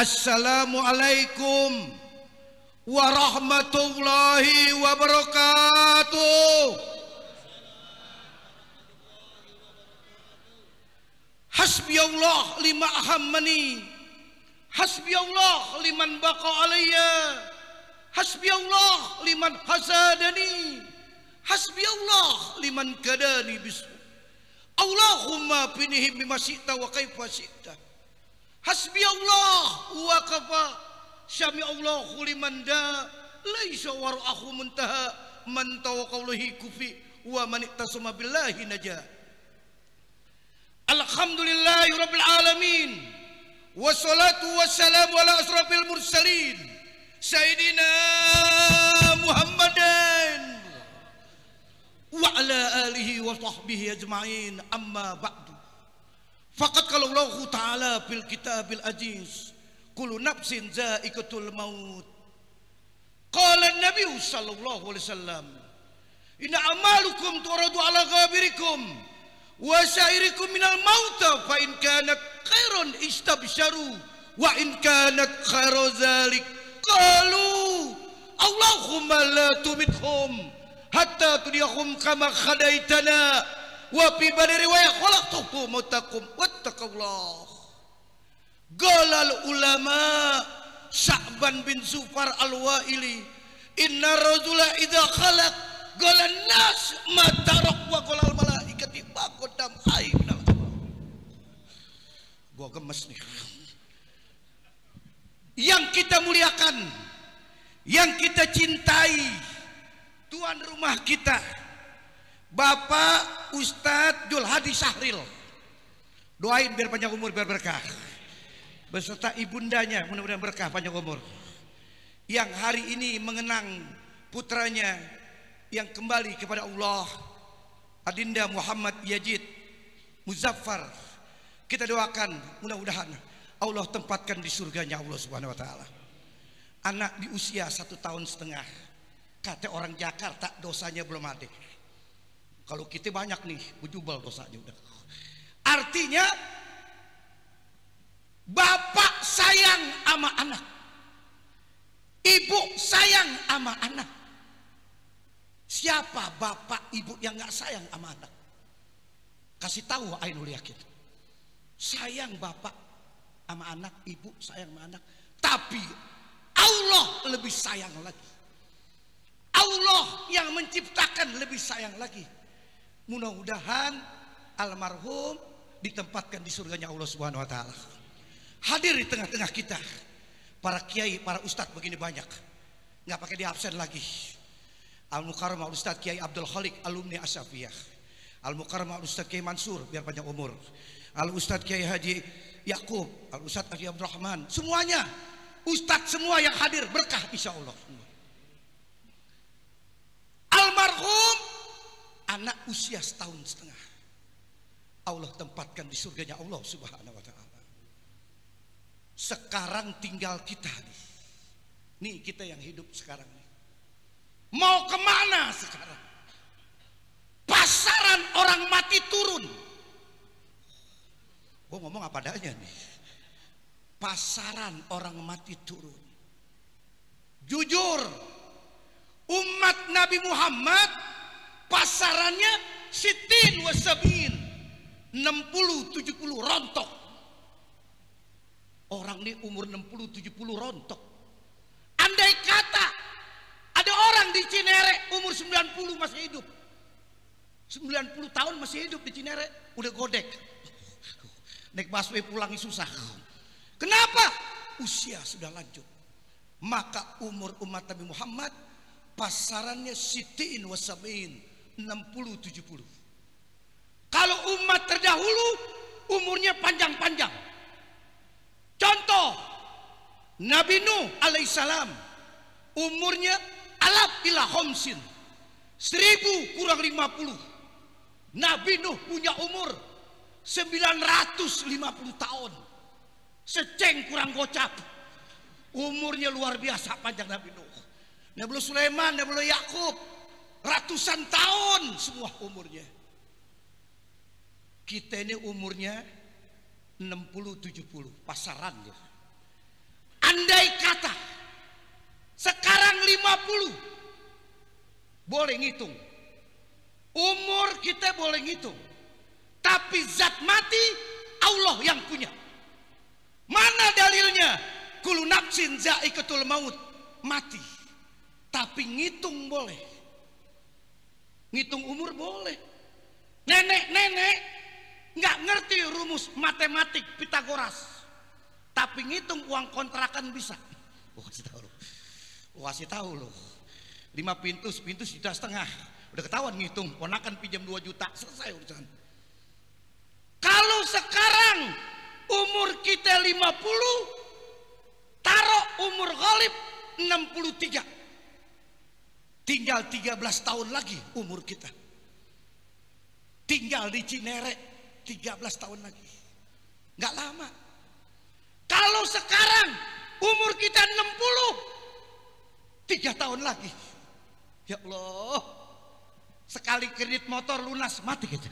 Assalamualaikum warahmatullahi wabarakatuh. Hasbiyallah lima ahammani, hasbiyallah liman baqa alayya, hasbiyallah liman hasadani, hasbiyallah liman kadani bisu. Allahumma binihi bima syi'ta wa kaifa syi'ta. Hasbiyallah wa kafa, syami'allahu liman da, laisa wara'ahu muntaha, man tawakkaluhi kufi, wa man iktasama billahi najah. Alhamdulillahi rabbil alamin, wassalatu wassalamu ala asrafil mursalin, Sayyidina Muhammadin wa ala alihi wa sahbihi ajma'in, amma ba'du. Faqad qala Allah Ta'ala fil kitabil aziz, kullu nafsin za'iqatul maut. Qala an-nabiy sallallahu alaihi wasallam, inna amalukum turadu ala ghabirikum wa sa'irikum minal mauta, fa in kanat khairan istabsharu wa in kanat khairu dzalik qalu Allahumma la tumithum hatta tudiyahum kama khadaitana, wa fi bani riwayat khalaqtukum mutakum wattaqullah. Galal ulama Sya'ban bin Zufar al-Wa'ili, inna rajula idza khalaq galan nas matarak wa galal malaikati baqadam ainal. Gua gemes nih. Yang kita muliakan, yang kita cintai, tuan rumah kita Bapak Ustadz Jul Hadi Syahril, doain biar panjang umur, biar berkah, beserta ibundanya mudah-mudahan berkah panjang umur, yang hari ini mengenang putranya yang kembali kepada Allah, Adinda Muhammad Yazid Muzaffar. Kita doakan mudah-mudahan Allah tempatkan di surganya Allah Subhanahu wa taala. Anak di usia 1,5 tahun, kata orang Jakarta dosanya belum ada. Kalau kita banyak nih, bujubal dosanya udah. Artinya bapak sayang sama anak, ibu sayang sama anak. Siapa bapak ibu yang nggak sayang sama anak? Kasih tahu ainul yakin. Sayang bapak sama anak, ibu sayang sama anak, tapi Allah lebih sayang lagi. Allah yang menciptakan lebih sayang lagi. Mudah-mudahan almarhum ditempatkan di surganya Allah Subhanahu wa taala. Hadir di tengah-tengah kita para kiai, para ustadz begini banyak, nggak pakai di absen lagi. Al-Mukarram Al-Ustadz Kiai Abdul Khalik, alumni Asyafiyah. Al-Mukarram Al-Ustadz Kiai Mansur, biar panjang umur. Al-Ustadz Kiai Haji Yakub, Al-Ustadz Haji Abdurrahman, semuanya ustadz semua yang hadir berkah insya Allah. Almarhum anak usia 1,5 tahun, Allah tempatkan di surganya Allah Subhanahu wa taala. Sekarang tinggal kita nih kita yang hidup sekarang nih. Mau kemana sekarang? Pasaran orang mati turun. Gue ngomong apa adanya nih. Pasaran orang mati turun. Jujur, umat Nabi Muhammad pasarannya sitin wasabin, 60-70 rontok. Orang ini umur 60-70 rontok. Andai kata ada orang di Cinere umur 90 masih hidup, 90 tahun masih hidup di Cinere, udah godek, naik busway pulang susah. Kenapa? Usia sudah lanjut. Maka umur umat Nabi Muhammad pasarannya sitin wasabin, 60-70. Kalau umat terdahulu umurnya panjang-panjang. Contoh Nabi Nuh alaihissalam umurnya alaf ila homsin, 1000 kurang 50. Nabi Nuh punya umur 950 tahun, seceng kurang gocap. Umurnya luar biasa panjang Nabi Nuh. Nabi Sulaiman, Nabi Yakub, ratusan tahun semua umurnya. Kita ini umurnya 60-70 pasaran ya. andai kata sekarang 50 boleh ngitung, umur kita boleh ngitung, tapi zat mati Allah yang punya. Mana dalilnya? Kullu nafsin za'iqatul maut, mati. Tapi ngitung boleh, ngitung umur boleh. Nenek-nenek nggak ngerti rumus matematik Pitagoras, tapi ngitung uang kontrakan bisa. Kasih tahu loh. 5 pintu, sepintu 1,5 juta. Udah ketahuan ngitung, ponakan pinjam 2 juta, selesai urusan. Kalau sekarang umur kita 50, taruh umur Ghalib 63. Tinggal 13 tahun lagi umur kita. Tinggal di Cinere 13 tahun lagi. Nggak lama. Kalau sekarang umur kita 60, 3 tahun lagi. Ya Allah, sekali kredit motor lunas mati gitu.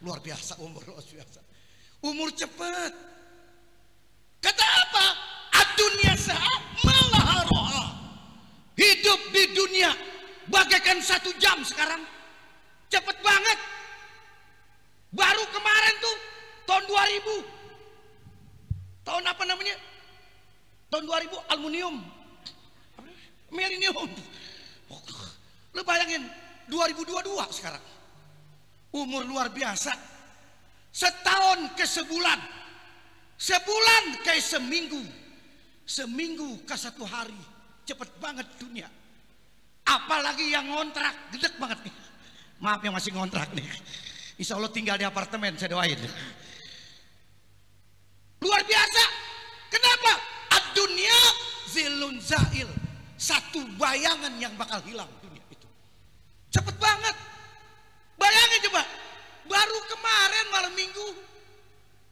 Luar biasa umur, luar biasa. Umur cepat. Kata apa? Ad-dunya sa'a malaha roha. Hidup di dunia bagaikan 1 jam sekarang. Cepet banget. Baru kemarin tuh tahun 2000. Tahun apa namanya? Tahun 2000 aluminium. Milenium. Lu bayangin 2022 sekarang. Umur luar biasa. Setahun ke sebulan. Sebulan kayak seminggu. Seminggu ke 1 hari. Cepet banget dunia. Apalagi yang ngontrak, gedek banget nih. Maaf yang masih ngontrak nih. Insya Allah tinggal di apartemen, saya doain. Luar biasa. Kenapa? Ad-dunya zilun zail. Satu bayangan yang bakal hilang dunia itu. Cepet banget. Bayangin coba. Baru kemarin malam minggu.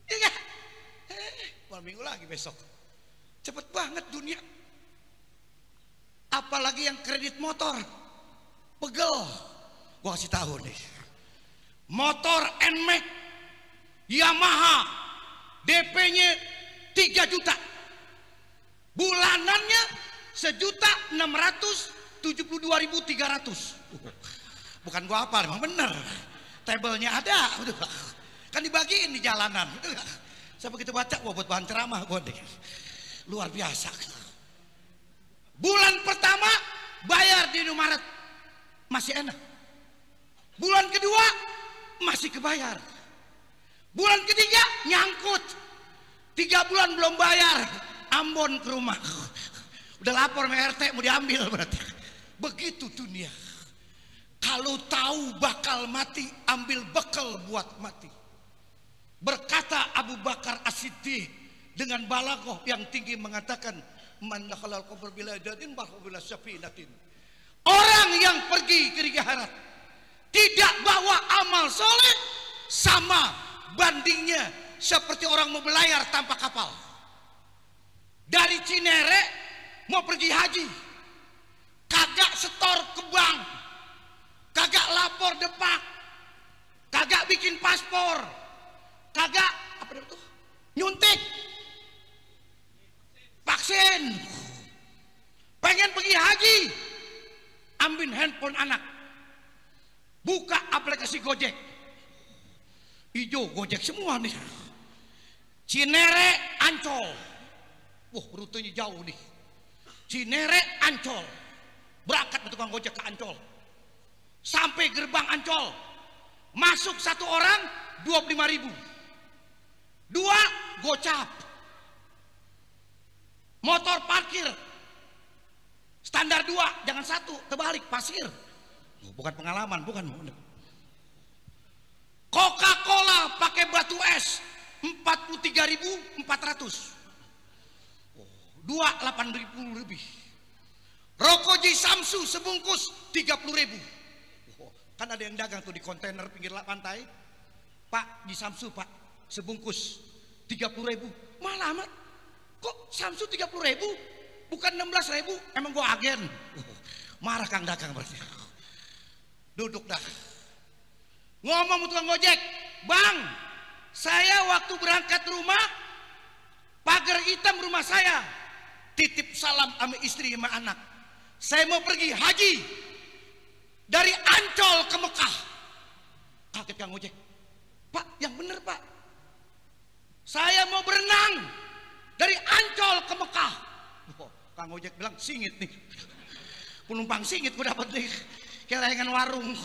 Ya gak? Malam minggu lagi besok. Cepet banget dunia. Apalagi yang kredit motor. Pegel. Gua kasih tahu nih. Motor NMAX Yamaha DP-nya 3 juta. Bulanannya 1.672.300. Bukan gua apa, memang bener. Tabelnya ada. Kan dibagiin di jalanan. Saya begitu baca, wah buat bahan ceramah gua deh. Luar biasa. Bulan pertama bayar di Indomaret masih enak. Bulan kedua masih kebayar. Bulan ketiga nyangkut. 3 bulan belum bayar, Ambon ke rumah. Udah lapor sama RT mau diambil berarti. Begitu dunia. Kalau tahu bakal mati, ambil bekal buat mati. Berkata Abu Bakar As-Siddiq dengan balaghah yang tinggi mengatakan, man dakhalal qabr bila jadin bahwa bila syafinatin. Orang yang pergi ke akhirat tidak bawa amal soleh, sama bandingnya seperti orang mau belayar tanpa kapal. Dari Cinere mau pergi haji, kagak setor ke bank, kagak lapor depak, kagak bikin paspor, kagak apa itu nyuntik vaksin. Pengen pergi haji, ambil handphone anak, buka aplikasi Gojek, hijau Gojek semua nih. Cinere Ancol, wah rutenya jauh nih. Cinere Ancol, berangkat tukang Gojek ke Ancol, sampai gerbang Ancol, masuk 1 orang 25.000, 2 gocap. Motor parkir standar 2, jangan 1, terbalik pasir. Bukan pengalaman, bukan. Coca-Cola pakai batu es 43.400, 28.000 lebih. Rokok J Samsu sebungkus 30.000. Kan ada yang dagang tuh di kontainer pinggir pantai. Pak, di Samsu pak, sebungkus 30.000. Malah amat. Kok Samsu 30.000? Bukan 16.000? Emang gua agen? Marah kang dagang berarti. Duduk dah. Ngomong tukang Gojek, bang, saya waktu berangkat rumah, pagar hitam rumah saya titip salam sama istri sama anak. Saya mau pergi haji dari Ancol ke Mekah. Kaget Kang Ojek. Pak, yang bener Pak. Saya mau berenang dari Ancol ke Mekah. Oh, Kang Ojek bilang singit nih. Penumpang singit gue dapat nih. Kelengan warung.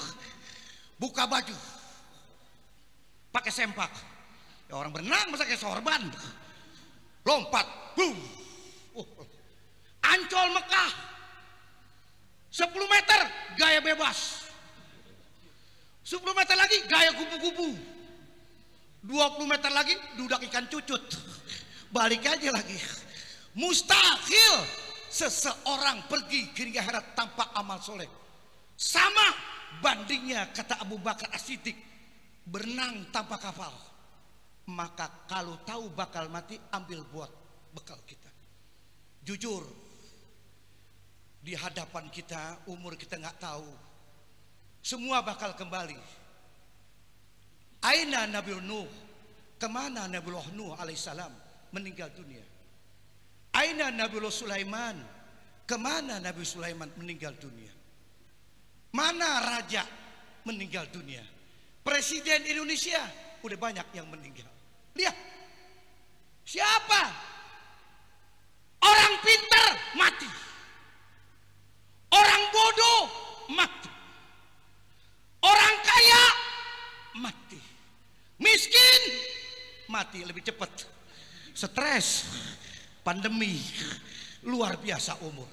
Buka baju. Pakai sempak. Ya orang berenang masa kayak sorban. Lompat. Ancol Mekah 10 meter gaya bebas, 10 meter lagi gaya kupu-kupu, 20 meter lagi dudak ikan cucut, balik aja lagi. Mustahil seseorang pergi ke akhirat tanpa amal soleh. Sama bandingnya kata Abu Bakar As-Siddiq, berenang tanpa kapal. Maka kalau tahu bakal mati, ambil buat bekal kita. Jujur, di hadapan kita umur kita nggak tahu, semua bakal kembali. Aina Nabi Nuh, kemana Nabiullah Nuh alaihissalam meninggal dunia? Aina Nabiullah Sulaiman, kemana Nabi Sulaiman meninggal dunia? Mana raja meninggal dunia? Presiden Indonesia udah banyak yang meninggal. Lihat, siapa? Orang pintar mati, orang bodoh mati, orang kaya mati, miskin mati lebih cepat. Stres, pandemi, luar biasa umur.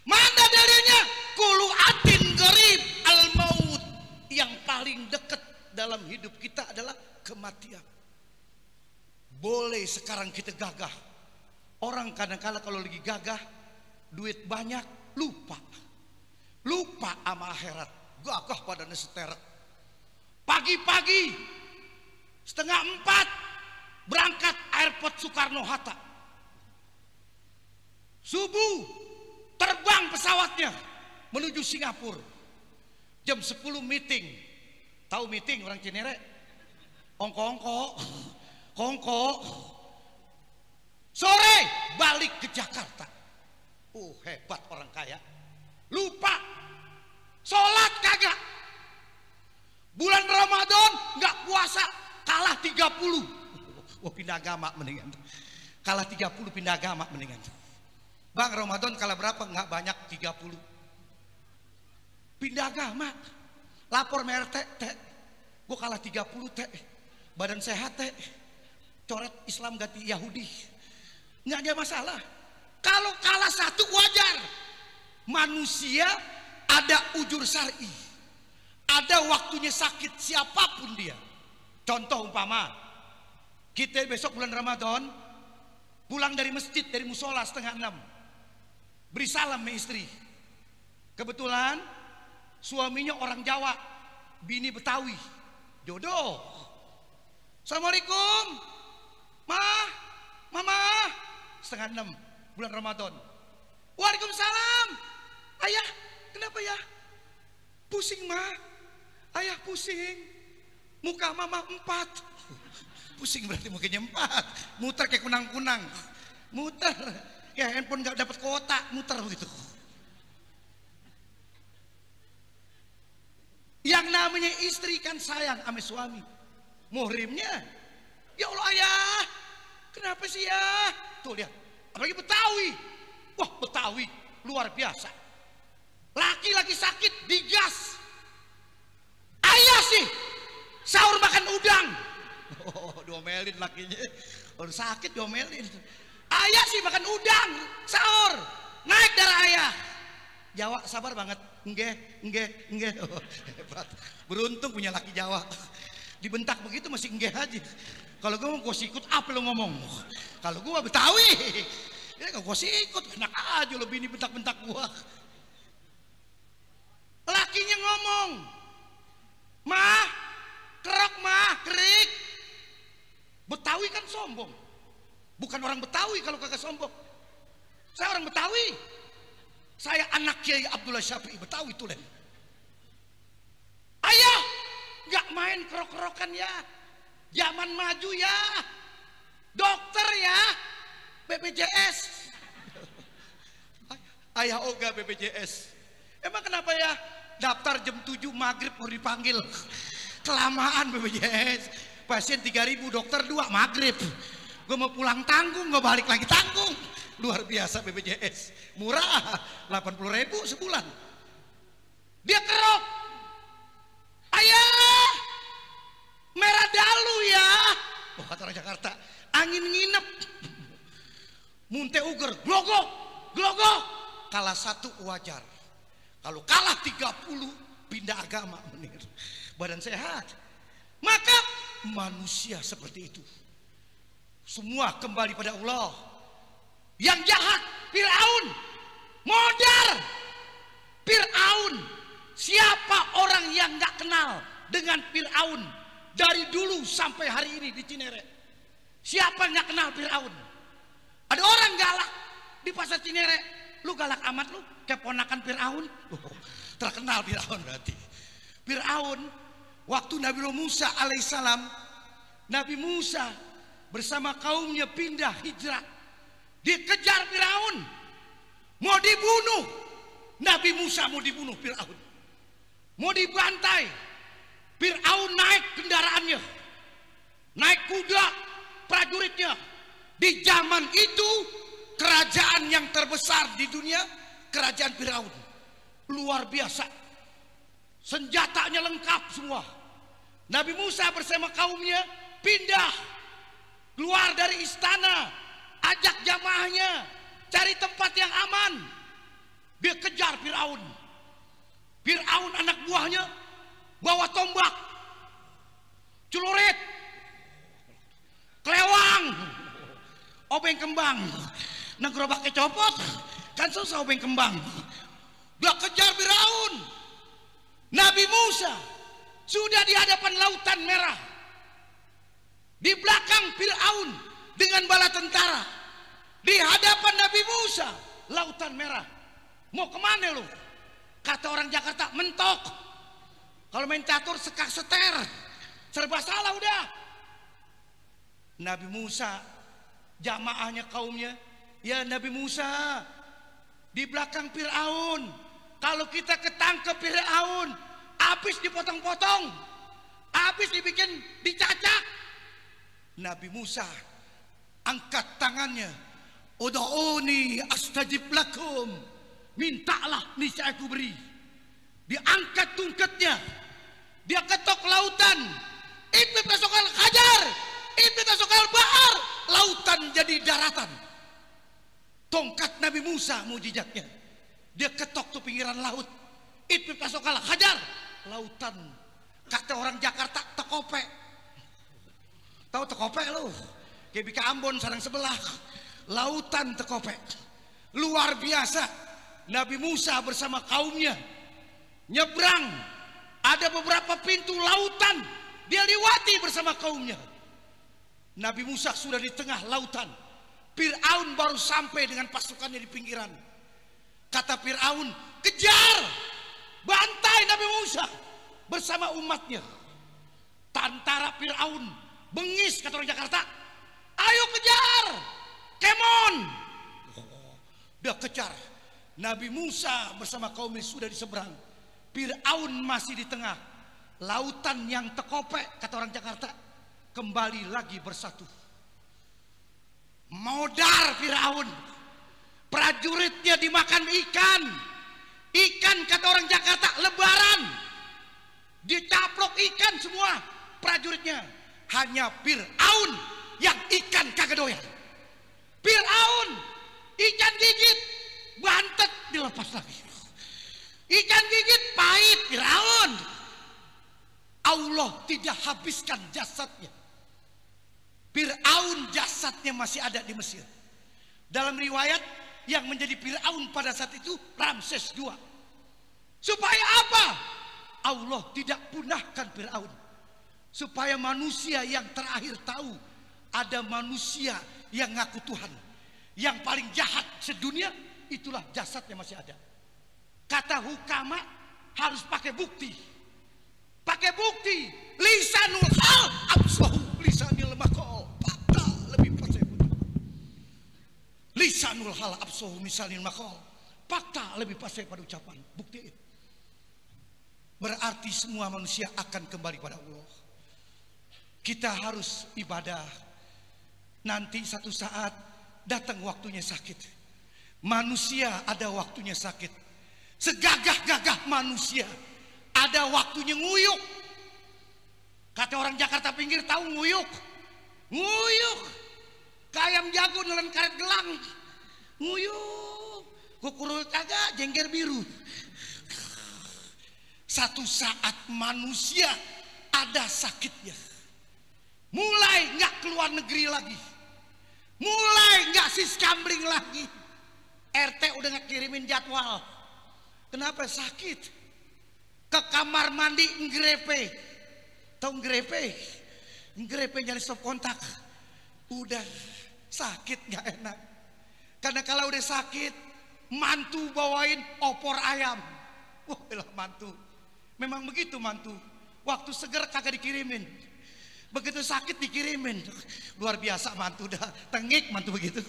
Mana dalilnya? Kulu atin garib al maut. Yang paling dekat dalam hidup kita adalah kematian. Boleh sekarang kita gagah. Orang kadang-kala kalau lagi gagah, duit banyak, lupa sama akhirat, gagah pada neseteret. Pagi-pagi 3:30 berangkat airport Soekarno-Hatta. Subuh terbang pesawatnya menuju Singapura. Jam 10 meeting. Tahu meeting orang Cinere? Ongko-ongko. Sore balik ke Jakarta. Hebat orang kaya. Lupa sholat kagak. Bulan Ramadan nggak puasa, kalah 30. Pindah agama mendingan. Kalah 30 pindah agama mendingan. Bang, Ramadan kalah berapa? Nggak banyak, 30. Pindah agama. Lapor RT, gue kalah 30 teh. Badan sehat teh. Coret Islam ganti Yahudi. Nggak ada masalah. Kalau kalah satu wajar. Manusia ada ujur syar'i. Ada waktunya sakit siapapun dia. Contoh umpama, kita besok bulan Ramadan pulang dari masjid, dari musola 5:30, beri salam sama istri. Kebetulan suaminya orang Jawa, bini Betawi, jodoh. Assalamualaikum, mama, 5:30 bulan Ramadan. Waalaikumsalam. Ayah, kenapa ya? Pusing ayah pusing. Muka mama 4. Pusing berarti mukanya 4. Muter kayak kunang-kunang. Muter. Ya handphone gak dapat kuota, muter begitu. Yang namanya istri kan sayang sama suami. Muhrimnya, ya Allah ayah, kenapa sih ya? Tuh lihat, apalagi Betawi. Wah Betawi luar biasa. Laki-laki sakit digas. Ayah sih sahur makan udang. Diomelin lakinya. Kalau sakit diomelin. Ayah sih makan udang sahur, naik darah ayah. Jawa sabar banget. Enggak. Hebat. Beruntung punya laki Jawa. Dibentak begitu masih enggak aja. Kalau gue mau sikut apa lo ngomong. Kalau gue Betawi, ya gue sikut, enak aja lo bini bentak-bentak gue. Lakinya ngomong, mah, kerok mah, kerik. Betawi kan sombong. Bukan orang Betawi kalau kagak sombong. Saya orang Betawi. Saya anak Kiai Abdullah Syafi'i, Betawi tulen. Ayah, nggak main kerok-kerokan ya. Zaman maju ya. Dokter ya. BPJS. Ayah Oga BPJS. Emang kenapa ya daftar jam 7 maghrib mau dipanggil? Kelamaan BPJS. Pasien 3.000, dokter 2 maghrib. Gue mau pulang tanggung, gue balik lagi tanggung. Luar biasa BPJS. Murah, 80.000 sebulan. Dia kerok. Ayah, merah dalu ya. Oh, kata orang Jakarta, angin nginep. Munte uger, glogok, glogok. Kalah 1 wajar. Kalau kalah 30 pindah agama, menir. Badan sehat. Maka manusia seperti itu. Semua kembali pada Allah. Yang jahat Fir'aun, modar Fir'aun. Siapa orang yang nggak kenal dengan Fir'aun dari dulu sampai hari ini di Cinere? Siapa yang nggak kenal Fir'aun? Ada orang galak di pasar Cinere. Lu galak amat lu, keponakan Fir'aun. Terkenal Fir'aun berarti. Fir'aun waktu Nabi Musa alaihissalam, Nabi Musa bersama kaumnya pindah hijrah, dikejar Fir'aun, mau dibunuh. Nabi Musa mau dibunuh Fir'aun, mau dibantai. Fir'aun naik kendaraannya, naik kuda prajuritnya. Di zaman itu kerajaan yang terbesar di dunia, kerajaan Fir'aun. Luar biasa, senjatanya lengkap semua. Nabi Musa bersama kaumnya pindah, keluar dari istana, ajak jamaahnya cari tempat yang aman. Dia kejar Fir'aun. Fir'aun anak buahnya bawa tombak, celurit, kelewang, obeng kembang. Nah gerobaknya copot, kan susah obeng kembang. Dia kejar Fir'aun. Nabi Musa sudah di hadapan lautan merah. Di belakang Fir'aun dengan bala tentara. Di hadapan Nabi Musa, lautan merah. Mau kemana lu? Kata orang Jakarta, mentok. Kalau main catur sekak seter, serba salah udah. Nabi Musa, jamaahnya kaumnya, ya Nabi Musa, di belakang Fir'aun. Kalau kita ketangkep Fir'aun, habis dipotong-potong, habis dibikin dicacak. Nabi Musa angkat tangannya, ud'uni astajib lakum, mintalah niscaya aku beri. Diangkat tungketnya, dia ketok lautan, itu tasokal hajar, itu tasokal bahar, lautan jadi daratan. Tongkat Nabi Musa mujizatnya, dia ketok tuh pinggiran laut, itu tasokal hajar, lautan. Kata orang Jakarta tekopek. Tahu tekopek lu? Kayak Bika Ambon sarang sebelah. Lautan tekopek. Luar biasa. Nabi Musa bersama kaumnya nyebrang. Ada beberapa pintu lautan, dia lewati bersama kaumnya. Nabi Musa sudah di tengah lautan. Fir'aun baru sampai dengan pasukannya di pinggiran. Kata Fir'aun, kejar, bantai Nabi Musa bersama umatnya. Tentara Fir'aun bengis, kata orang Jakarta, ayo kejar, kemon. Dia kejar. Nabi Musa bersama kaumnya sudah di seberang. Fir'aun masih di tengah. Lautan yang tekopek, kata orang Jakarta, kembali lagi bersatu. Modar Fir'aun. Prajuritnya dimakan ikan. Ikan, kata orang Jakarta, lebaran. Dicaplok ikan semua prajuritnya. Hanya Fir'aun yang ikan kagak doyan. Fir'aun ikan gigit, bantet dilepas lagi. Ikan gigit pahit Fir'aun. Allah tidak habiskan jasadnya. Fir'aun jasadnya masih ada di Mesir. Dalam riwayat, yang menjadi Fir'aun pada saat itu Ramses II. Supaya apa? Allah tidak punahkan Fir'aun. Supaya manusia yang terakhir tahu ada manusia yang ngaku Tuhan. Yang paling jahat sedunia, itulah jasadnya masih ada. Kata hukama harus pakai bukti. Pakai bukti. Lisanul hal absahu lisanil maqal. Lebih percaya. Lisanul hal absahu lisanil maqal. Fakta lebih pas daripada ucapan. Buktiin. Berarti semua manusia akan kembali pada Allah. Kita harus ibadah. Nanti satu saat datang waktunya sakit. Manusia ada waktunya sakit. Segagah-gagah manusia ada waktunya nguyuk. Kata orang Jakarta pinggir, tahu nguyuk? Nguyuk. Kayam jago nelen karet gelang. Nguyuk. Kukurul kagak jengger biru. Satu saat manusia ada sakitnya. Mulai nggak keluar negeri lagi. Mulai nggak siskambling lagi. RT udah nggak kirimin jadwal. Kenapa? Sakit. Ke kamar mandi ngrepe. Tahu ngrepe? Ngrepe nyari stop kontak. Udah sakit nggak enak. Karena kalau udah sakit, mantu bawain opor ayam. Wah, lah mantu. Memang begitu mantu. Waktu seger kagak dikirimin. Begitu sakit dikirimin. Luar biasa mantu, dah tengik mantu begitu.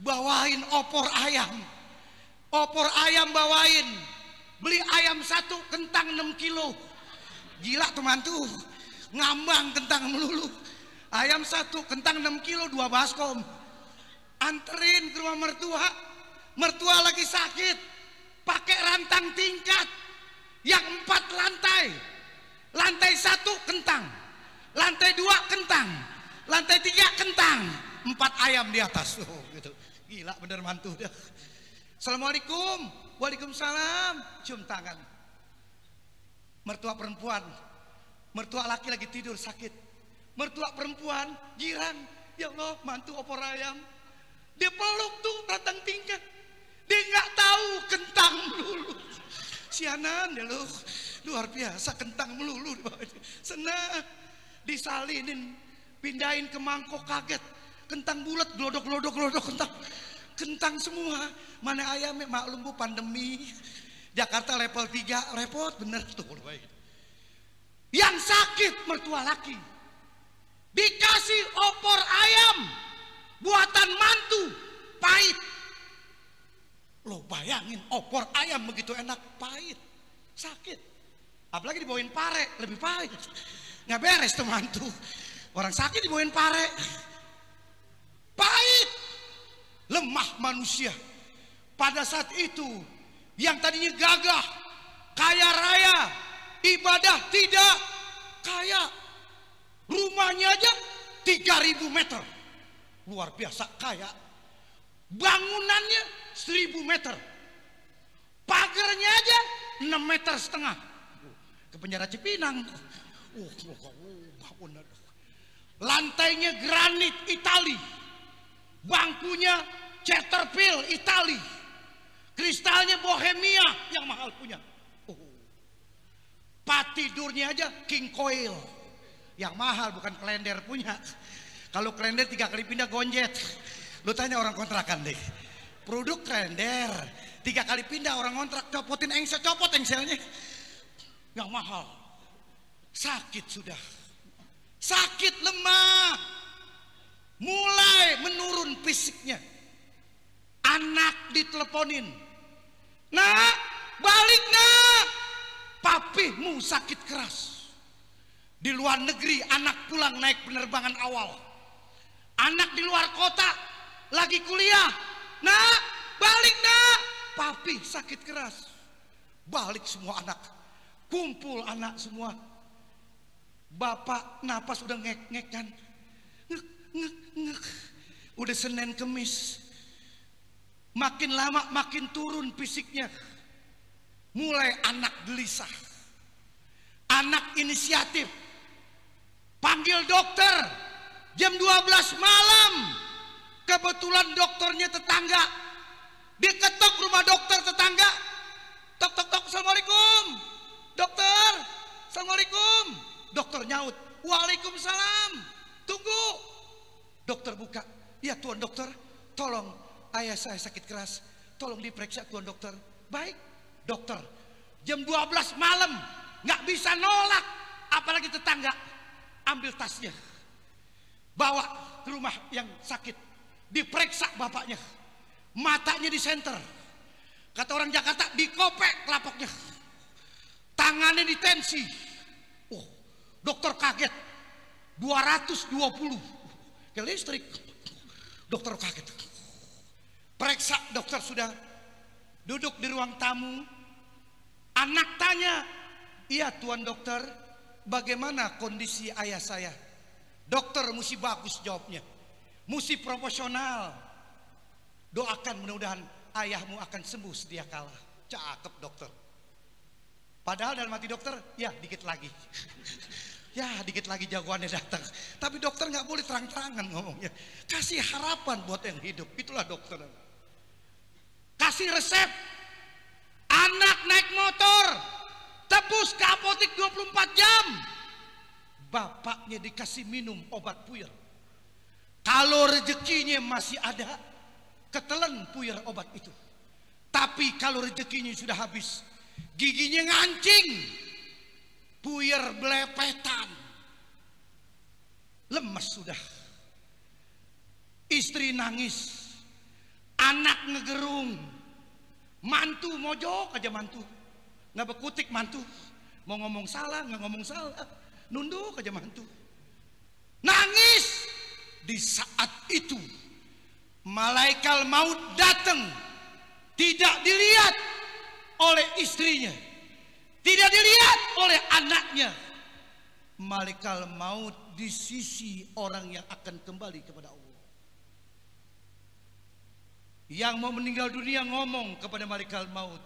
Bawain opor ayam. Opor ayam bawain. Beli ayam 1, kentang 6 kilo. Gila tuh mantu. Ngambang kentang melulu. Ayam 1, kentang 6 kilo, 2 baskom. Anterin ke rumah mertua. Mertua lagi sakit. Pakai rantang tingkat. Yang 4 lantai. Lantai 1 kentang. Lantai 2 kentang. Lantai 3 kentang. 4 ayam di atas. Oh, gitu. Gila bener mantu dah. Assalamualaikum. Waalaikumsalam. Cium tangan. Mertua perempuan. Mertua laki lagi tidur sakit. Mertua perempuan jiran. Ya Allah, mantu opor ayam. Dia peluk tuh rantang tingkat. Dia nggak tahu kentang melulu. Sianan ya lu. Luar biasa kentang melulu. Senang. Disalinin, pindahin ke mangkok kaget. Kentang bulat, glodok kentang. Kentang semua. Mana ayamnya? Maklum bu, pandemi. Jakarta level 3, repot bener tuh. Yang sakit mertua laki. Dikasih opor ayam buatan mantu, pahit. Lo bayangin opor ayam begitu enak, pahit, sakit. Apalagi dibawain pare, lebih pahit. Nggak beres tuh mantu. Orang sakit dibawain pare. Pahit. Lemah manusia. Pada saat itu yang tadinya gagah, kaya raya, ibadah tidak kaya. Rumahnya aja 3.000 meter. Luar biasa kaya. Bangunannya 1.000 meter. Pagarnya aja 6,5 meter. Ke penjara Cipinang. Lantainya granit Itali. Bangkunya Caterpillar Itali. Kristalnya Bohemia yang mahal punya. Pat tidurnya aja King Coil. Yang mahal, bukan Klender punya. Kalau Klender 3 kali pindah gonjet. Lu tanya orang kontrakan deh. Produk Klender 3 kali pindah orang kontrak, copotin engsel, copot engselnya. Yang mahal. Sakit sudah. Sakit, lemah. Mulai menurun fisiknya. Anak diteleponin. Nak, balik nak. Papimu sakit keras. Di luar negeri anak pulang naik penerbangan awal. Anak di luar kota lagi kuliah. Nak, balik nak. Papi sakit keras. Balik semua anak. Kumpul anak semua. Bapak napas udah ngek-ngek kan. Ngek. Udah Senin Kemis. Makin lama makin turun fisiknya. Mulai anak gelisah. Anak inisiatif. Panggil dokter. Jam 12 malam. Kebetulan dokternya tetangga. Dia ketok rumah dokter tetangga. Tok. Assalamualaikum. Dokter. Assalamualaikum. Dokter nyaut. Waalaikumsalam. Tunggu. Dokter buka. Ya tuan dokter. Tolong ayah saya sakit keras. Tolong diperiksa tuan dokter. Baik dokter. Jam 12 malam. Nggak bisa nolak. Apalagi tetangga. Ambil tasnya. Bawa ke rumah yang sakit. Diperiksa bapaknya. Matanya di senter. Kata orang Jakarta, dikopek kelapaknya. Tangannya ditensi. Oh, dokter kaget. 220 ke listrik. Dokter kaget. Periksa, dokter sudah duduk di ruang tamu. Anak tanya, iya tuan dokter, bagaimana kondisi ayah saya? Dokter mesti bagus jawabnya, mesti profesional. Doakan mudah-mudahan ayahmu akan sembuh sedia kala. Cakep dokter. Padahal dalam hati dokter, ya dikit lagi. Ya dikit lagi jagoannya datang. Tapi dokter nggak boleh terang-terangan ngomongnya. Kasih harapan buat yang hidup. Itulah dokter. Kasih resep. Anak naik motor, tebus ke apotek 24 jam. Bapaknya dikasih minum obat puyer. Kalau rezekinya masih ada, ketelan puyer obat itu. Tapi kalau rezekinya sudah habis, giginya ngancing, puyer belepetan, lemes sudah. Istri nangis, anak ngegerung, mantu mojok aja mantu, nggak bekutik mantu, mau ngomong salah nggak ngomong salah, nunduk aja mantu, nangis. Di saat itu malaikat maut datang, tidak dilihat oleh istrinya, tidak dilihat oleh anaknya. Malaikat maut di sisi orang yang akan kembali kepada Allah. Yang mau meninggal dunia ngomong kepada malaikat maut,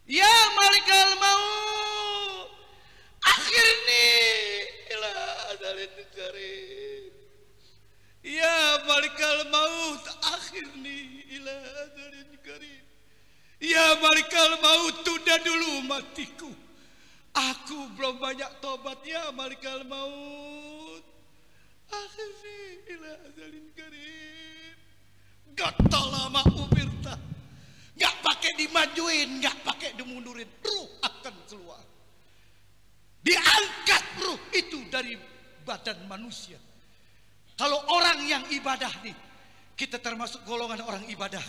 ya malaikat maut, akhirnya ila adalin karim. Ya malaikat maut, akhirnya ila adalin karim. Ya malaikat maut, tunda dulu matiku. Aku belum banyak tobat ya malaikat maut. Akhirnya ila adalin karim. Gak lama umirta, gak pakai dimajuin, gak pakai dimundurin, ruh akan keluar. Diangkat ruh itu dari badan manusia. Kalau orang yang ibadah nih, kita termasuk golongan orang ibadah,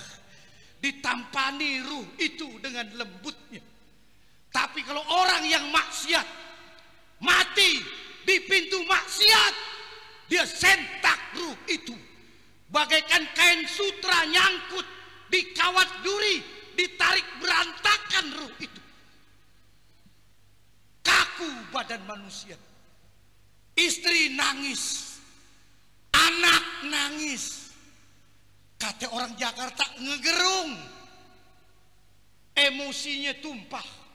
ditampani ruh itu dengan lembutnya. Tapi kalau orang yang maksiat, mati di pintu maksiat, dia sentak ruh itu bagaikan kain sutra nyangkut di kawat duri, ditarik berantakan ruh itu. Kaku badan manusia. Istri nangis, anak nangis. Kata orang Jakarta ngegerung, emosinya tumpah.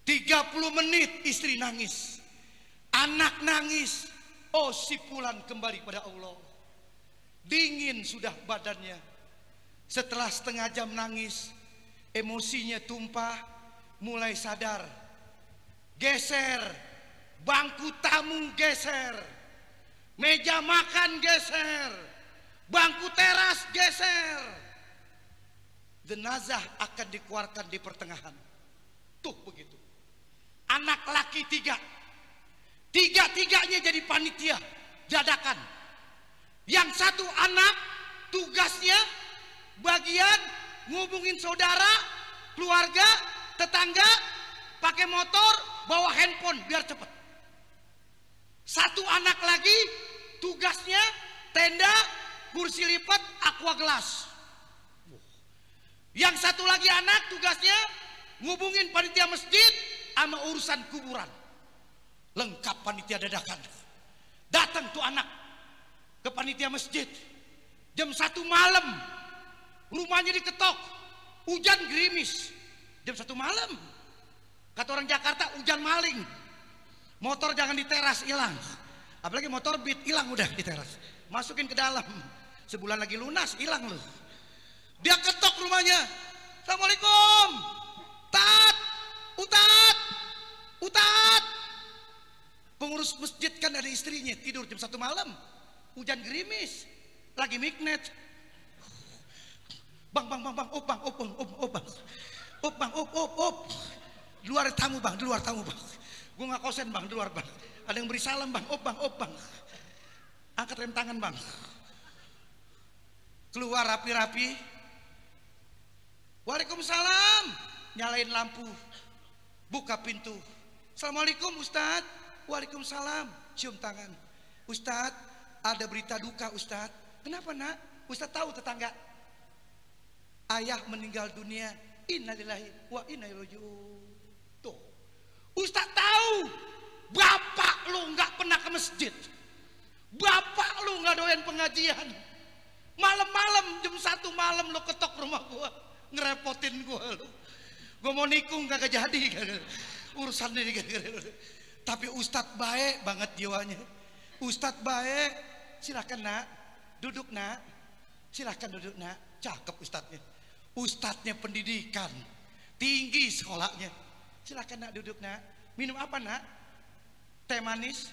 30 menit istri nangis, anak nangis. Oh, si Fulan kembali pada Allah. Dingin sudah badannya. Setelah setengah jam nangis, emosinya tumpah, mulai sadar. Geser, bangku tamu geser, meja makan geser, bangku teras geser. Jenazah akan dikeluarkan di pertengahan. Tuh begitu. Anak laki 3, tiga-tiganya jadi panitia dadakan. Yang satu anak tugasnya bagian ngubungin saudara, keluarga, tetangga, pakai motor, bawa handphone biar cepet. Satu anak lagi tugasnya tenda, kursi lipat, aqua gelas. Yang satu lagi anak tugasnya ngubungin panitia masjid sama urusan kuburan. Lengkap panitia dadakan. Datang tuh anak ke panitia masjid jam 1 malam, rumahnya diketok, hujan gerimis. Jam 1 malam, kata orang Jakarta hujan maling. Motor jangan di teras, hilang. Apalagi motor beat, hilang udah di teras. Masukin ke dalam, sebulan lagi lunas, hilang loh. Dia ketok rumahnya. Assalamualaikum, Tat, Utat, Utat. Pengurus masjid kan ada istrinya, tidur jam 1 malam, hujan gerimis, lagi miknet. Bang, bang, bang, bang, op, bang, op, bang, op, op, bang, op, bang, op, op, op. Di luar tamu bang, di luar tamu bang. Gue nggak kosen bang, di luar bang. Ada yang beri salam bang, op, bang, op, bang. Angkat rem tangan bang. Keluar rapi-rapi. Waalaikumsalam. Nyalain lampu, buka pintu. Assalamualaikum Ustadz. Waalaikumsalam. Cium tangan. Ustadz, ada berita duka Ustadz. Kenapa nak? Ustadz tahu tetangga ayah meninggal dunia. Innalillahi wa inna ilaihi raji'un. Tuh, Ustadz tahu bapak lu nggak pernah ke masjid, bapak lu nggak doyan pengajian. Malam-malam jam 1 malam lu ketok rumah gua, ngerepotin gua lu. Gua mau nikung kagak jadi, urusan ini. Tapi Ustadz baik banget jiwanya. Ustadz baik. Silakan nak, duduk nak. Silakan duduk nak. Cakep Ustadznya. Ustadznya pendidikan tinggi sekolahnya. Silakan nak, duduk nak. Minum apa nak? Teh manis,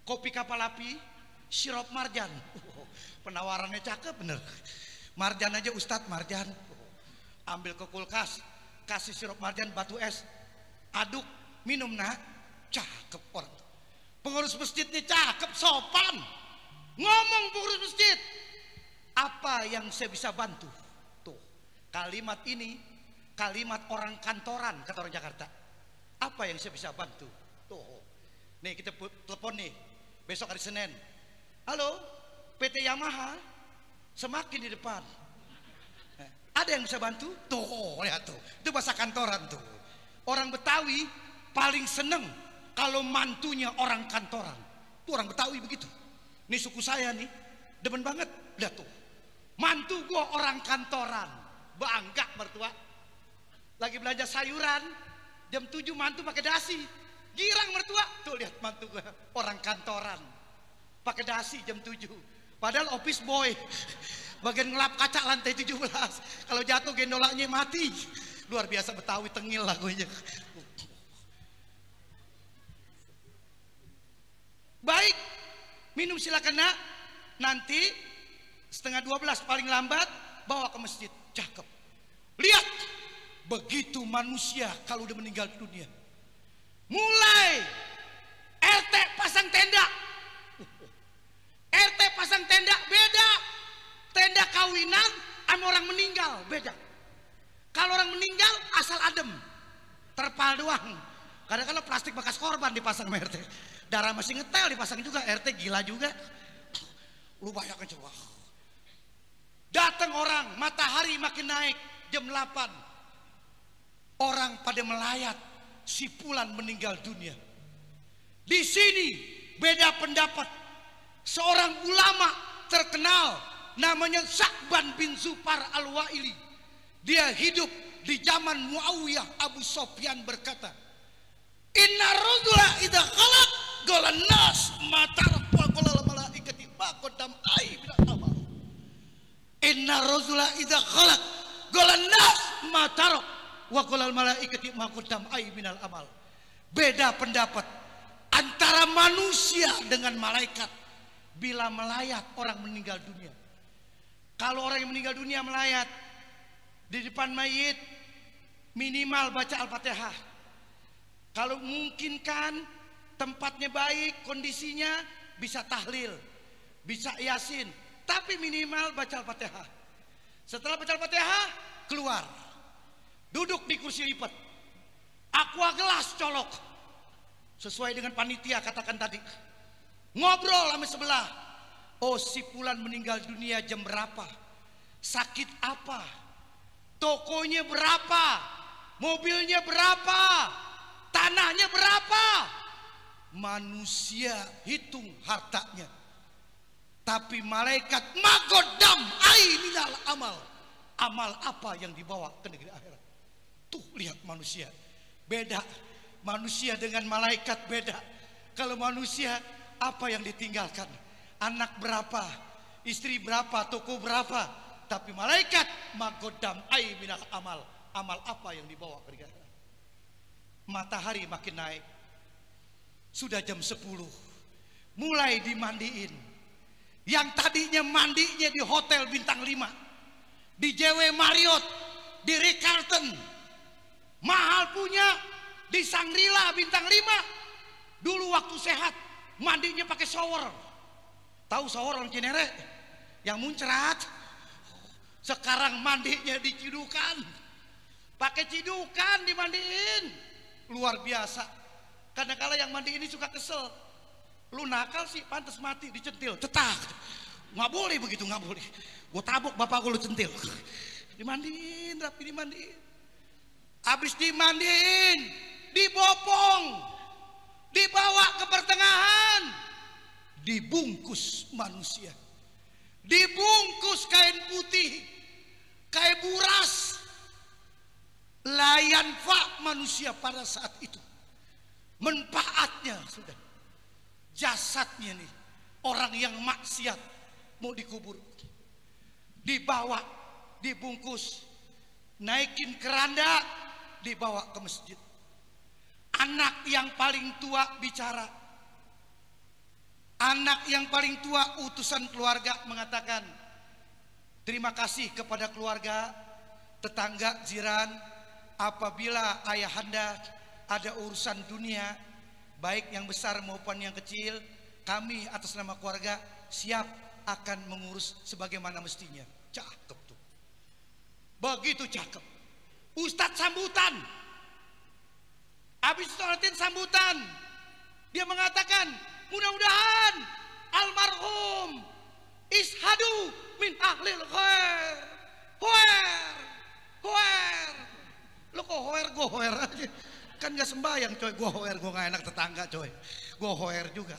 kopi kapal api, sirup marjan. Penawarannya cakep bener. Marjan aja Ustadz, marjan. Ambil ke kulkas, kasih sirup marjan, batu es, aduk, minum nak. Cakep orang. Pengurus masjidnya cakep, sopan. Ngomong pengurus masjid, apa yang saya bisa bantu? Tuh, kalimat ini kalimat orang kantoran, kata orang Jakarta. Apa yang saya bisa bantu? Tuh, nih kita telepon nih besok hari Senin. Halo, PT Yamaha semakin di depan. Ada yang bisa bantu? Tuh, lihat tuh. Itu bahasa kantoran tuh. Orang Betawi paling seneng kalau mantunya orang kantoran. Tuh orang Betawi begitu. Ini suku saya nih, demen banget. Lihat tuh. Mantu gua orang kantoran. Bangga mertua. Lagi belanja sayuran, jam 7 mantu pakai dasi. Girang mertua. Tuh lihat mantu gua orang kantoran. Pakai dasi jam 7. Padahal office boy. Bagian ngelap kaca lantai 17. Kalau jatuh gendolanya mati. Luar biasa Betawi, tengil lagunya. Baik, minum silakan nak. Nanti setengah 12 paling lambat bawa ke masjid. Cakep. Lihat, begitu manusia kalau udah meninggal dunia. Mulai RT pasang tenda. RT pasang tenda beda. Tenda kawinan sama orang meninggal beda. Kalau orang meninggal asal adem, terpal doang. Kadang-kadang plastik bekas korban dipasang sama RT. Darah masih ngetel dipasang juga. RT gila juga. Lu bayangkan coba. Datang orang, matahari makin naik jam 8. Orang pada melayat, si Fulan meninggal dunia. Di sini beda pendapat. Seorang ulama terkenal namanya Sa'ban bin Zufar al-Wa'ili. Dia hidup di zaman Muawiyah. Abu Sofyan berkata, Inna rajula idza khalaq qala nas ma taraf wa qala al malaikati ma qaddam ay bil amal. Inna rajula idza khalaq qala nas ma taraf wa qala al malaikati ma qaddam ay minal amal. Beda pendapat antara manusia dengan malaikat bila melayat orang meninggal dunia. Kalau orang yang meninggal dunia melayat di depan mayit minimal baca Al-Fatihah. Kalau memungkinkan tempatnya baik, kondisinya bisa tahlil, bisa yasin, tapi minimal baca Al-Fatihah. Setelah baca Al-Fatihah, keluar. Duduk di kursi lipat. Aqua gelas colok. Sesuai dengan panitia katakan tadi. Ngobrol sama sebelah. Oh, si Fulan meninggal dunia jam berapa? Sakit apa? Tokonya berapa? Mobilnya berapa? Tanahnya berapa? Manusia hitung hartanya. Tapi malaikat magodam minal amal. Amal apa yang dibawa ke negeri akhirat? Tuh lihat manusia. Beda. Manusia dengan malaikat beda. Kalau manusia apa yang ditinggalkan? Anak berapa? Istri berapa? Toko berapa? Tapi malaikat magodam minal amal. Amal apa yang dibawa ke negeri akhirat? Matahari makin naik. Sudah jam 10. Mulai dimandiin. Yang tadinya mandinya di hotel bintang 5, di JW Marriott, di Ritz-Carlton, mahal punya, di Shangri-La bintang 5. Dulu waktu sehat mandinya pakai shower. Tahu shower orang Cinere yang muncrat? Sekarang mandinya di cidukan. pakai cidukan dimandiin, luar biasa. Kadang-kala yang mandi ini suka kesel, lu nakal sih pantas mati dicentil, cetak, nggak boleh begitu, nggak boleh. Gue tabok bapak gue lu centil, dimandiin, rapi dimandiin. Habis dimandiin, dibopong, dibawa ke pertengahan, dibungkus manusia, dibungkus kain putih, kain buras. Layan fa manusia pada saat itu, manfaatnya sudah jasadnya nih, orang yang maksiat mau dikubur, dibawa, dibungkus, naikin keranda, dibawa ke masjid. Anak yang paling tua bicara, anak yang paling tua utusan keluarga mengatakan, terima kasih kepada keluarga, tetangga, jiran. Apabila ayahanda ada urusan dunia, baik yang besar maupun yang kecil, kami atas nama keluarga siap akan mengurus sebagaimana mestinya. Cakep tuh, begitu cakep. Ustadz sambutan, habis sholatin sambutan, dia mengatakan, mudah-mudahan almarhum ishadu min ahlil khair. Hoer, lo kok hoer aja, kan gak sembayang coy. Gue hoer, gue gak enak tetangga coy, gue hoer juga.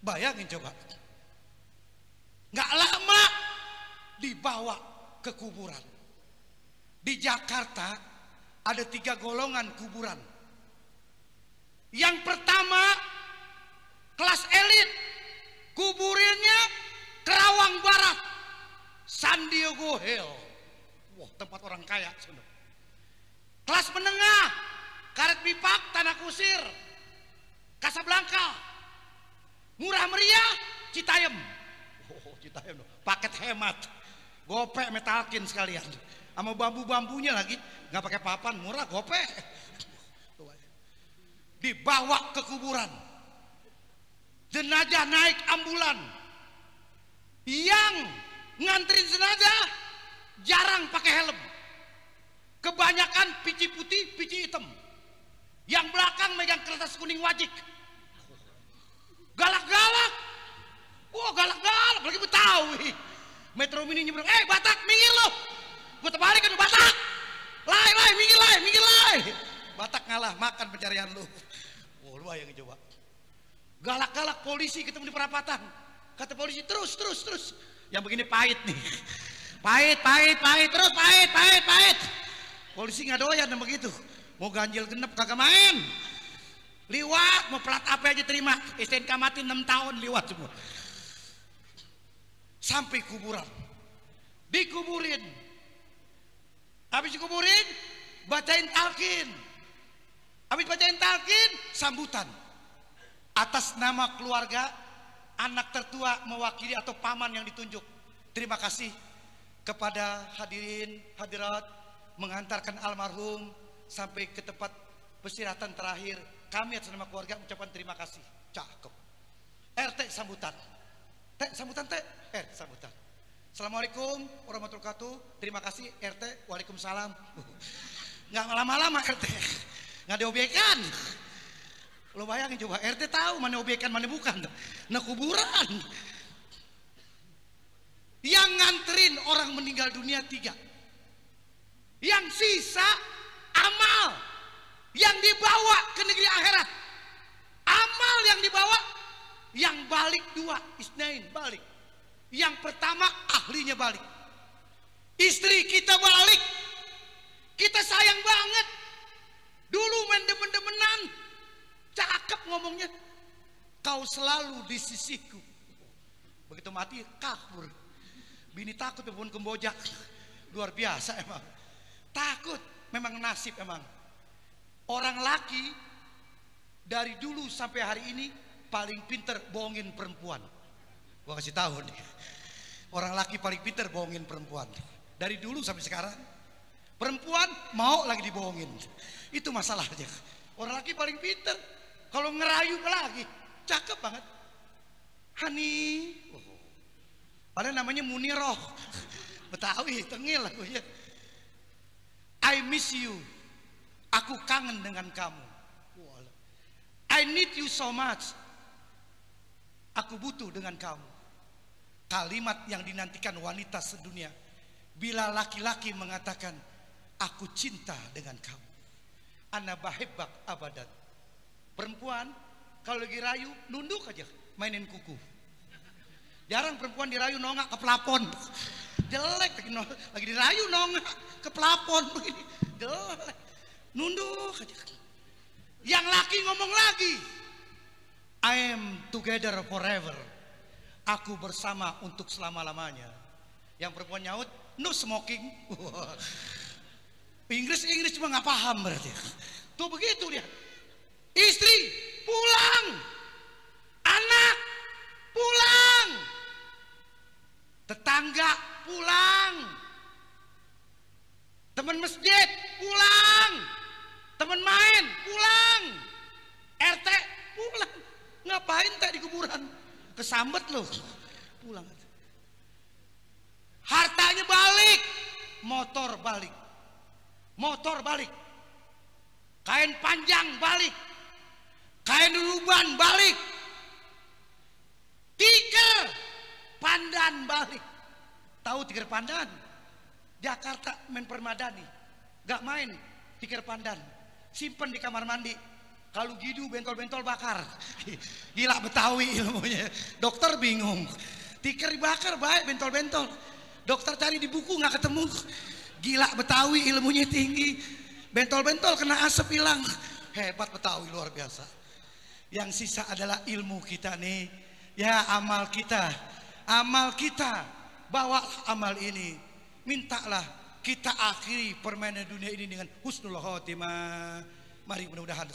Bayangin coba, gak lama dibawa ke kuburan. Di Jakarta ada 3 golongan kuburan. Yang pertama kelas elit, kuburannya Kerawang Barat, San Diego Hill. Wah, tempat orang kaya. Kelas menengah, Karet Bipak, Tanah Kusir, Kasablanka. Murah meriah, Citayam. Oh, Citayam, paket hemat, gopek metalkin sekalian, sama bambu-bambunya lagi, nggak pakai papan, murah, gopek. Dibawa ke kuburan, jenazah naik ambulan. Yang nganterin jenazah jarang pakai helm, kebanyakan pici putih, pici hitam. Yang belakang megang kertas kuning wajik, galak-galak. Wah, galak-galak, lagi Betawi. Metro Mini nyebrang, Batak minggir lo, gue terbalik kan Batak. Lai, minggir lai. Batak ngalah, makan pencarian lu. Oh, lu bayangin coba. Galak-galak polisi ketemu di perapatan. Kata polisi, terus. Yang begini pahit nih. Pahit, terus pahit. Polisi nggak doyan sama begitu. Mau ganjil genep kagak main. Liwat, mau plat apa aja terima. STNK mati 6 tahun liwat semua. Sampai kuburan, dikuburin. Habis dikuburin, bacain talqin. Habis bacain talqin, sambutan. Atas nama keluarga, anak tertua mewakili atau paman yang ditunjuk, terima kasih kepada hadirin hadirat mengantarkan almarhum sampai ke tempat peristirahatan terakhir. Kami atas nama keluarga ucapan terima kasih. Cakep. RT sambutan. Sambutan. Assalamualaikum warahmatullahi wabarakatuh. Terima kasih RT. Waalaikumsalam. Nggak lama-lama RT, nggak diobekan. Lo bayangin coba, RT tahu mana obekan mana bukan. Nah, kuburan. Yang nganterin orang meninggal dunia 3. Yang sisa amal yang dibawa ke negeri akhirat. Amal yang dibawa, yang balik 2, isnain balik. Yang pertama ahlinya balik. Istri kita balik, kita sayang banget. Dulu main demen-demenan, cakep ngomongnya, kau selalu di sisiku. Begitu mati kabur. Bini takut pun kembojak. Luar biasa emang. Takut, memang nasib emang. Orang laki dari dulu sampai hari ini paling pinter bohongin perempuan. Gua kasih tahu nih, orang laki paling pinter bohongin perempuan. Dari dulu sampai sekarang, perempuan mau lagi dibohongin. Itu masalahnya. Orang laki paling pinter. Kalau ngerayu lagi, cakep banget. Hani, padahal namanya Muniroh, Betawi, tengil lagunya. I miss you. Aku kangen dengan kamu. I need you so much. Aku butuh dengan kamu. Kalimat yang dinantikan wanita sedunia bila laki-laki mengatakan aku cinta dengan kamu. Ana bahibbak abadan. Perempuan kalau lagi rayu nunduk aja mainin kuku. Jarang perempuan dirayu nongak ke pelapon. Jelek lagi dirayu nongak ke pelapon begini. Jelek. Nunduk aja. Yang laki ngomong lagi, I am together forever. Aku bersama untuk selama-lamanya. Yang perempuan nyaut, no smoking. Inggris cuma nggak paham berarti. Tuh begitu dia. Istri pulang, anak pulang, tetangga pulang, teman masjid pulang, teman main pulang, RT pulang. Ngapain tak di kuburan? Kesambet loh, pulang. Hartanya balik, motor balik, kain panjang balik, kain ruban balik, tikar pandan balik. Tahu tikar pandan? Jakarta main Permadani, gak main tikar pandan, simpen di kamar mandi. Kalau gidu bentol-bentol bakar. Gila Betawi ilmunya. Dokter bingung. Tikar dibakar baik bentol-bentol. Dokter cari di buku nggak ketemu. Gila Betawi ilmunya tinggi. Bentol-bentol kena asap hilang. Hebat Betawi luar biasa. Yang sisa adalah ilmu kita nih. Ya amal kita. Amal kita. Bawa amal ini. Mintalah kita akhiri permainan dunia ini dengan husnul khotimah. Mari mudah-mudahan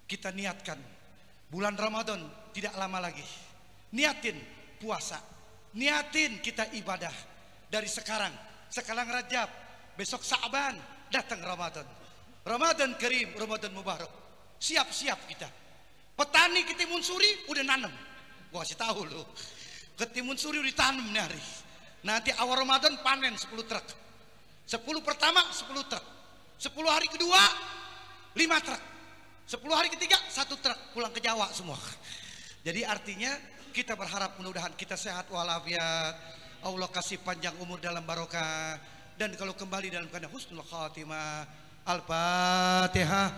kita niatkan bulan Ramadan tidak lama lagi. Niatin puasa, niatin kita ibadah dari sekarang. Sekarang Rajab, besok Sa'ban, datang Ramadan. Ramadan Karim, Ramadan Mubarak. Siap-siap kita. Petani Ketimun Suri udah nanam. Gua kasih tahu loh. Ketimun Suri udah tanam nih hari. Nanti awal Ramadan panen 10 truk. 10 pertama 10 truk. 10 hari kedua 5 truk. 10 hari ketiga 1 truk pulang ke Jawa semua. Jadi artinya kita berharap mudah-mudahan kita sehat walafiat, Allah kasih panjang umur dalam barokah, dan kalau kembali dalam keadaan husnul khatimah. Al-Fatihah.